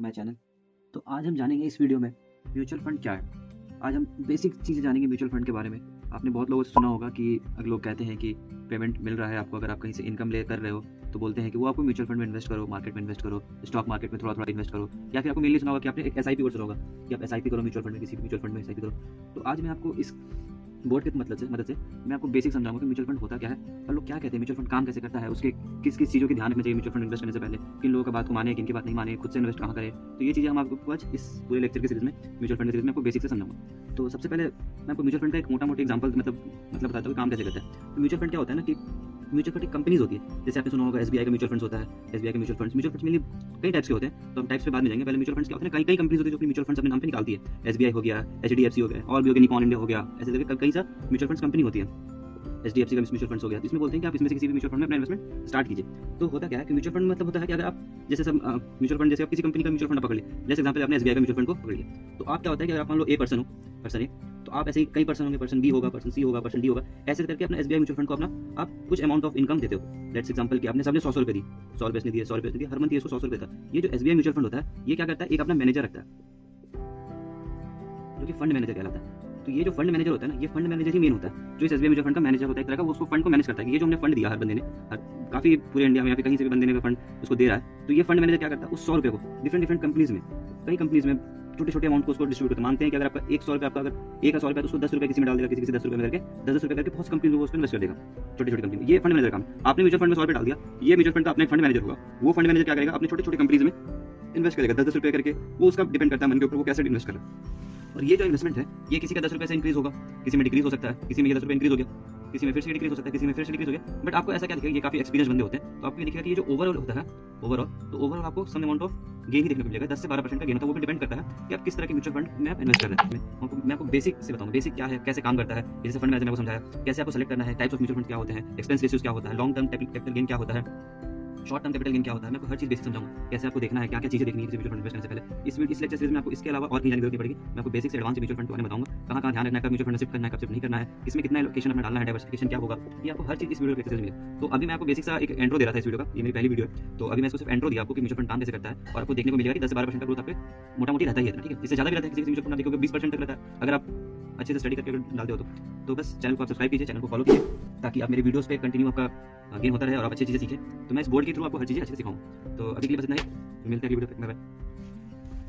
My channel. तो आज हम जानेंगे इस वीडियो में म्यूचुअल फंड क्या है। आज हम बेसिक चीज़ें जानेंगे म्यूचुअल फंड के बारे में। आपने बहुत लोगों से सुना होगा कि अगर लोग कहते हैं कि पेमेंट मिल रहा है आपको, अगर आप कहीं से इनकम ले कर रहे हो तो बोलते हैं कि वो आपको म्यूचुअल फंड में इन्वेस्ट करो, मार्केट में इन्वेस्ट करो, स्टॉक मार्केट में थोड़ा थोड़ा इन्वेस्ट करो। या फिर आपको मेनली सुना होगा कि आपने एक एसआईपी कोर्स होगा कि आप एसआईपी करो म्यूचुअल फंड में, किसी म्यूचुअल फंड में एसआईपी करो। तो आज मैं आपको इस बोर्ड की मदद से मैं आपको बेसिक समझाऊंगा कि म्यूचुअल फंड होता क्या है और लोग क्या कहते हैं, म्यूचुअल फंड काम कैसे करता है, उसके किस किस चीज़ों की ध्यान रखना चाहिए म्यूचुअल फंड इन्वेस्ट करने से पहले, किन लोगों का बात को माने, किन की बात नहीं माने, खुद से इन्वेस्ट कहाँ करें। तो ये चीज़ें हम आपको आज इस पूरे लेक्चर के सीरीज में, म्यूचुअल फंड के सीरीज में आपको बेसिक से समझाऊंगा। तो सबसे पहले मैं आपको म्यूचुअल फंड का एक मोटा मोटी एग्जाम्पल मतलब बताता हूँ काम कैसे करता है। तो म्यूचुअल फंड क्या होता है ना कि म्यूचुअल फंड एक कंपनीज होती है। जैसे आपने सुना होगा एसबीआई का म्यूचुअल फंड्स होता है। एसबीआई के म्यूचुअल फंड्स में कई टाइप्स के होते हैं, तो हम टाइप्स पे बाद में जाएंगे। पहले म्यूचुअल फंड्स क्या होते हैं, कई कंपनीज होती है जो अपनी म्यूचुअल फंड्स अपने नाम पे निकालती है। एसबीआई हो गया, एचडीएफसी हो गया, और भी हो गया, निकॉन इंडिया हो गया, ऐसे करके कई सारे म्यूचुअल फंड्स कंपनी होती है। एचडीएफसी का म्यूचुअल फंड्स हो गया, इसमें बोलते हैं कि आप इसमें से किसी भी म्यूचुअल फंड में अपना इन्वेस्टमेंट स्टार्ट कीजिए। तो होता क्या है कि म्यूचुअल फंड मतलब होता है कि अगर आप जैसे सब म्यूचुअल फंड, जैसे आप किसी कंपनी का म्यूचुअल फंड पकड़ लिए, जैसे एग्जांपल आपने एसबीआई का म्यूचुअल फंड को पकड़ लिया, तो आप क्या होता है कि अगर आप मान लो ए पर्सन हो, पर्सन ए, तो आप ऐसे ही कई पर्सन होंगे, पर्सन बी होगा, पर्सन सी होगा, पर्सन डी होगा, ऐसे करके अपना एसबीआई म्यूचुअल फंड को अपना आप कुछ अमाउंट ऑफ इनकम देते हो। लेट्स एग्जांपल कि आपने सबने 100 रुपए दी, 100 रुपए दिए, 100 रुपए दिए, हर मंथ ये 100 रुपए था। ये जो एसबीआई म्यूचुअल फंड होता है, ये क्या करता है, एक अपना मैनेजर रखता है जो कि फंड मैनेजर कहलाता है। तो ये जो फंड मैनेजर होता है ना, ये फंड मैनेजर ही मेन होता है, जो इस एसबीआई म्यूचुअल फंड का मैनेजर होता है, एक तरह का, वो उसको फंड को मैनेज करता है। ये जो हमने फंड दिया हर बंदे ने, काफी पूरे इंडिया में या फिर कहीं से भी बंदे ने फंड उसको दे रहा है, तो ये फंड मैनेजर क्या करता है, उस 100 रुपए को डिफरेंट कंपनीज में, कई कंपनीज में छोटे अमाउंट को उसको डिस्ट्रीब्यूट करते। मानते हैं कि अगर आपका 100 रुपए, आपका अगर 1 100 रुपए, तो उसको 10 रुपए किसी में डाल देगा, किसी 10 रुपए में करके 10 रुपए करके बहुत कंपनी को उसको इन्वेस्ट कर देगा, छोटी कंपनी में। ये फंड मैनेजर काम। आपने म्यूचुअल फंड में 100 रुपए डाल दिया, ये म्यूचुअल फंड का अपना फंड मैनेजर होगा। वो फंड मैनेजर क्या करेगा, अपने छोटे कंपनीज में इन्वेस्ट करेगा 10 रुपए करके। वो उसका डिपेंड करता है मन के ऊपर वो कैसे इन्वेस्ट कर रहा है। और ये जो इन्वेस्टमेंट है, ये किसी का 10 रुपए से इंक्रीज होगा, किसी में डिक्रीज हो सकता है, किसी में ये 10 रुपए इंक्रीज हो गया, किसी में फिर से डिक्रीज हो सकता है, किसी में फिर से डिक्रीज हो गया। बट आपको ऐसा क्या दिखेगा, ये काफी एक्सपीरियंस बंदे होते हैं, तो आपको ये दिखेगा कि ये जो ओवरऑल होता है, ओवरऑल आपको सम अमाउंट ऑफ गेन ही देखने को मिलेगा। 10 से 12% का गेन होता है। वो भी डिपेंड करता है कि आप किस तरह के म्यूचुअल फंड में आप इन्वेस्ट कर रहे हैं। मैं आपको बेसिक से बताऊंगा, बेसिक क्या है, कैसे काम करता है, जैसे फंड मैनेजर ने आपको समझाया, कैसे आपको सेलेक्ट करना है, टाइप्स ऑफ म्यूचुअल फंड क्या होते हैं, एक्सपेंस रेशियोज क्या होता है, लॉन्ग टर्म कैपिटल गेन क्या होता है, शॉर्ट टर्म कैपिटल गेन क्या होता है। मैं आपको हर चीज बेसिक समझाऊंगा, कैसे आपको देखना है, क्या क्या चीजें देखनी है किसी म्यूचुअल फंड इन्वेस्ट करने से पहले। इस लेक्चर सीरीज में आपको इसके अलावा और कहीं जानने की जरूरत नहीं पड़ेगी। मैं आपको बेसिक से एडवांस म्यूचुअल फंड के बारे में बताऊंगा, कहां ध्यान रखना है, कब म्यूचुअल फंड शिफ्ट करना है, कब शिफ्ट नहीं करना है, इसमें कितना एलोकेशन अपना डालना है, डाइवर्सिफिकेशन क्या होगा, ये आपको हर चीज इस वीडियो के लेक्चर में मिलेगा। तो अभी मैं आपको बेसिक सा एक इंट्रो दे रहा था इस वीडियो का, ये मेरी पहली वीडियो है, तो अभी मैं इसको सिर्फ इंट्रो दिया आपको कि म्यूचुअल फंड काम कैसे करता है। और आपको देखने को मिलेगा कि 10 से 12% का ग्रोथ आपके मोटा मोटी रहता ही है, ठीक है। इससे ज्यादा भी रहता है, किसी म्यूचुअल फंड देखोगे 20% तक रहता है, अगर आप अच्छे से स्टडी करके डालते हो तो बस चैनल को आप सब्सक्राइब कीजिए, चैनल को फॉलो कीजिए, ताकि आप मेरे वीडियोस पे कंटिन्यू आपका गेन होता रहे और आप अच्छी चीजें सीखें। तो मैं इस बोर्ड के थ्रू आपको हर चीजें अच्छे से सिखाऊं। तो अभी के लिए बस इतना ही, मिलते हैं वीडियो पे, बाय बाय।